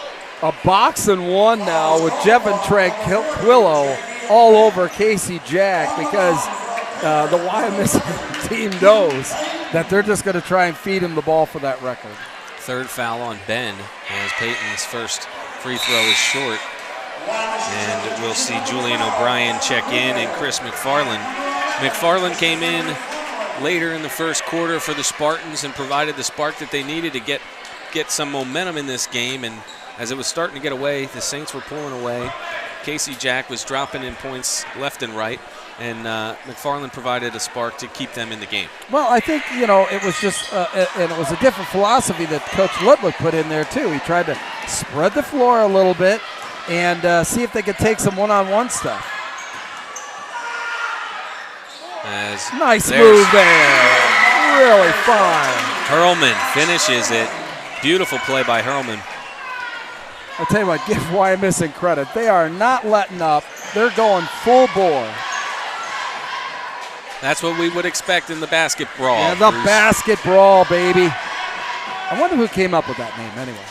box and one now with Jevin Tranquillo all over Casey Jack, because the Wyomissing team knows that they're just going to try and feed him the ball for that record. Third foul on Ben as Peyton's first free throw is short. And we'll see Julian O'Brien check in and Chris McFarland. McFarland came in later in the first quarter for the Spartans and provided the spark that they needed to get some momentum in this game. And as it was starting to get away, the Saints were pulling away. Casey Jack was dropping in points left and right, and McFarland provided a spark to keep them in the game. Well, I think, it was just, and it was a different philosophy that Coach Ludwig put in there too. He tried to spread the floor a little bit and see if they could take some one-on-one stuff. Nice move there. Really fine. Hurlman finishes it. Beautiful play by Hurlman. I'll tell you what, give Wyomissing credit. They are not letting up. They're going full bore. That's what we would expect in the basket brawl. Yeah, the basket brawl, baby. I wonder who came up with that name anyway.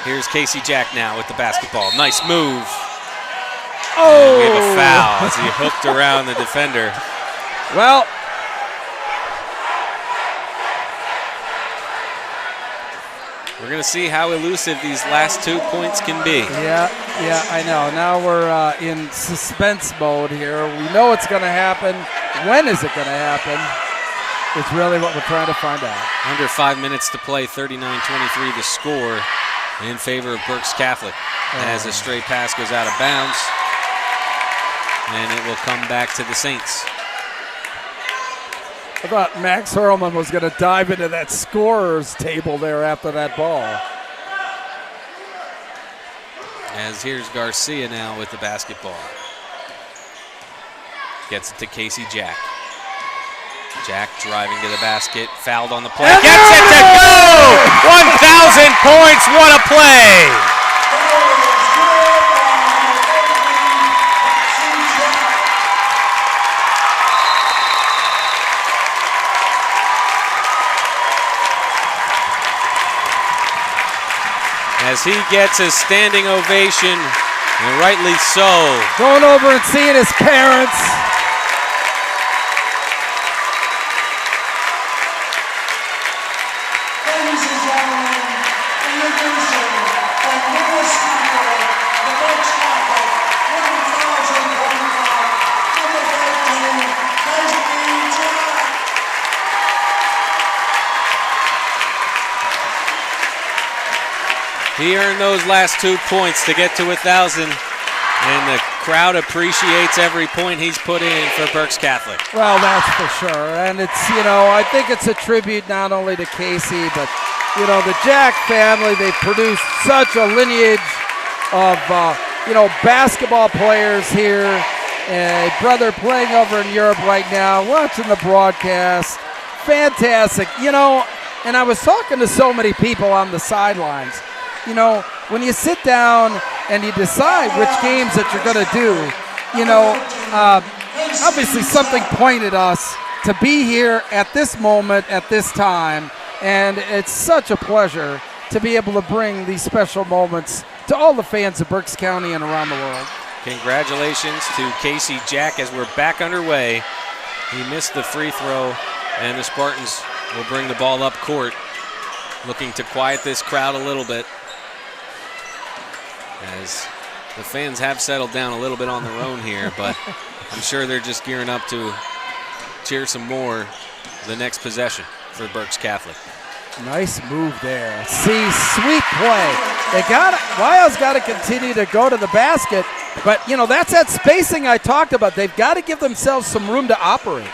Here's Casey Jack now with the basketball. Nice move. Oh! And we have a foul as he hooked around the defender. Well, we're going to see how elusive these last 2 points can be. Yeah, I know. Now we're in suspense mode here. We know it's going to happen. When is it going to happen? It's really what we're trying to find out. Under 5 minutes to play, 39-23 the score in favor of Berks Catholic. As a straight pass goes out of bounds, and it will come back to the Saints. I thought Max Hurlman was going to dive into that scorer's table there after that ball. As here's Garcia now with the basketball. Gets it to Casey Jack. Jack driving to the basket, fouled on the play. Gets it to go! 1,000 points, what a play! As he gets a standing ovation, and rightly so. Going over and seeing his parents. Ladies and gentlemen, introducing the newest member of the Berks Catholic 1045 number 13, Casey Jack. He earned those last 2 points to get to 1,000, and the crowd appreciates every point he's put in for Berks Catholic. Well, that's for sure. And it's, I think it's a tribute not only to Casey, but, the Jack family. They've produced such a lineage of, basketball players here. A brother playing over in Europe right now, watching the broadcast. Fantastic. And I was talking to so many people on the sidelines. When you sit down and you decide which games that you're going to do, obviously something pointed us to be here at this moment, at this time, and it's such a pleasure to be able to bring these special moments to all the fans of Berks County and around the world. Congratulations to Casey Jack as we're back underway. He missed the free throw, and the Spartans will bring the ball up court, looking to quiet this crowd a little bit, as the fans have settled down a little bit on their own here, but I'm sure they're just gearing up to cheer some more the next possession for Berks Catholic. Nice move there. See, sweet play. Wyo's got to continue to go to the basket, but, that's that spacing I talked about. They've got to give themselves some room to operate.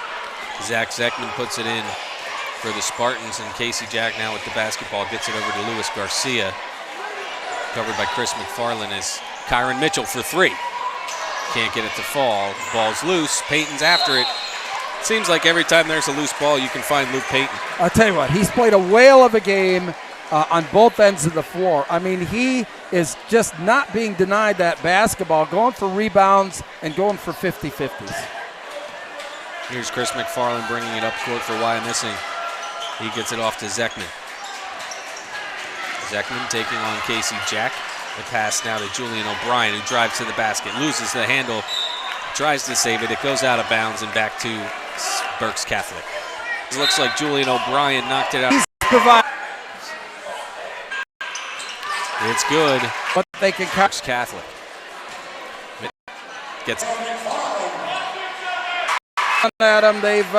Zach Zeckman puts it in for the Spartans, and Casey Jack now with the basketball gets it over to Luis Garcia. Covered by Chris McFarland as Kyron Mitchell for three. Can't get it to fall. Ball's loose. Payton's after it. Seems like every time there's a loose ball, you can find Luke Payton. I'll tell you what, he's played a whale of a game on both ends of the floor. I mean, he is just not being denied that basketball, going for rebounds and going for 50-50s. Here's Chris McFarland bringing it up court for Wyomissing. He gets it off to Zeckman. Zeckman taking on Casey Jack. The pass now to Julian O'Brien, who drives to the basket, loses the handle, tries to save it. It goes out of bounds and back to Berks Catholic. It looks like Julian O'Brien knocked it out. It's good. But they can Berks Catholic gets at them. They've,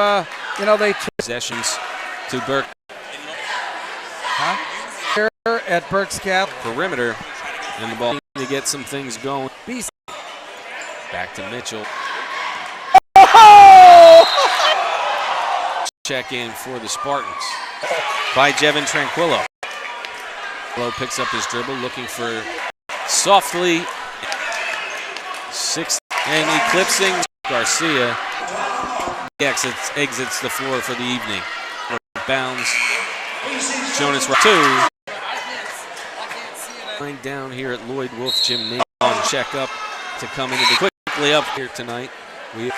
they possessions to Berks. Here at Berks Catholic. Perimeter, and the ball to get some things going. Back to Mitchell. Check in for the Spartans by Jevin Tranquillo. Tranquillo picks up his dribble, looking for softly. Sixth and eclipsing Garcia. He exits the floor for the evening. Bounds. Jonas two. Down here at Lloyd Wolf Gymnasium. Check up to come into the quickly up here tonight. We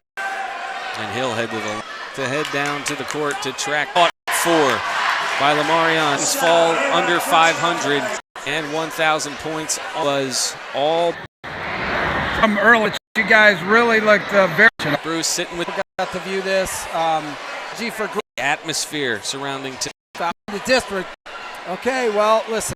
And he'll head to head down to the court to track 4 by Lamarions. Fall under 500 and 1,000 points was all. From early, you guys really looked very. Bruce sitting with. Got to view this. G for atmosphere surrounding the district. Okay, well, listen.